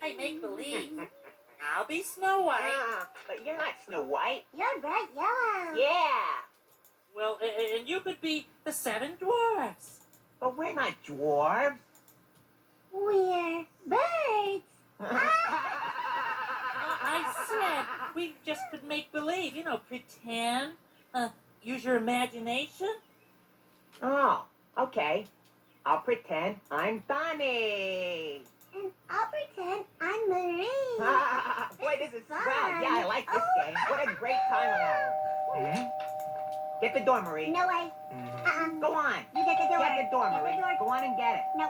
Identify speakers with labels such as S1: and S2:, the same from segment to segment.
S1: I make believe. I'll be Snow White.
S2: But you're not Snow White.
S3: You're bright yellow.
S2: Yeah.
S1: Well, and you could be the 7 dwarfs.
S2: But we're not dwarves.
S3: We're birds.
S1: I said we just could make believe, pretend. Use your imagination.
S2: Oh, okay. I'll pretend I'm Bonnie.
S3: And I'll pretend I'm Marie.
S2: Boy, this is
S3: Fun.
S2: swell. Yeah, I like this game. What a great time we're having. Get the door, Marie.
S3: No way.
S2: Go on.
S3: You get the door.
S2: Get the door, Marie.
S3: Get the door.
S2: Go on and get it.
S3: No.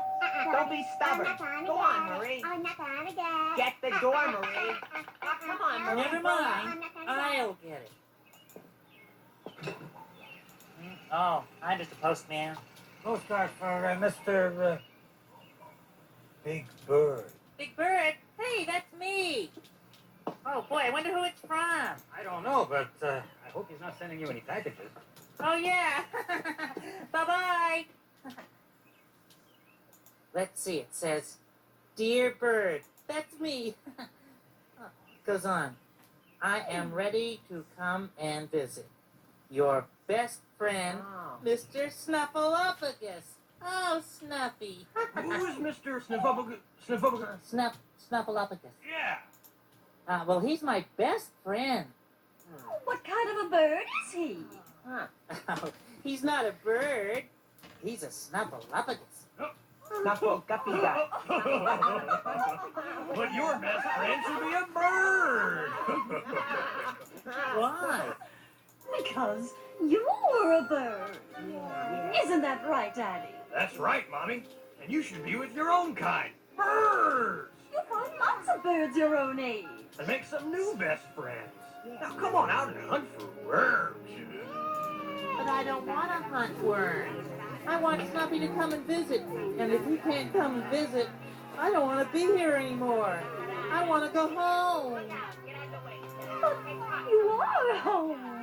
S2: Don't be stubborn.
S3: I'm not gonna
S2: Go
S3: get
S2: on,
S3: it.
S2: Marie.
S3: I'm not gonna get
S2: Get the door, Marie. Come on, Marie.
S1: Never mind. I'll get it. Oh, hi, Mr. Postman.
S4: Postcard for Mr. Big Bird.
S1: Big Bird? Hey, that's me. Oh, boy, I wonder who it's from.
S4: I don't know, but I hope he's not sending you any packages.
S1: Oh, yeah. Bye-bye. Let's see. It says, Dear Bird. That's me. It goes on. I am ready to come and visit. Your best friend,
S2: Oh.
S1: Mr. Snuffleupagus. Oh, Snuffy.
S4: Who's Mr.
S1: Snuffleupagus.
S4: Yeah.
S1: Well, he's my best friend.
S5: What kind of a bird is he?
S1: He's not a bird. He's a Snuffleupagus.
S2: Snuffle, guppy guy.
S4: But your best friend should be a bird.
S1: Why?
S5: Because you're a bird. Isn't that right, Daddy?
S4: That's right, Mommy. And you should be with your own kind. Birds!
S5: You'll find lots of birds your own age.
S4: And make some new best friends. Now come on out and hunt for worms.
S1: But I don't want to hunt worms. I want Snuffy to come and visit. And if he can't come and visit, I don't want to be here anymore. I want to go home.
S5: But you are home.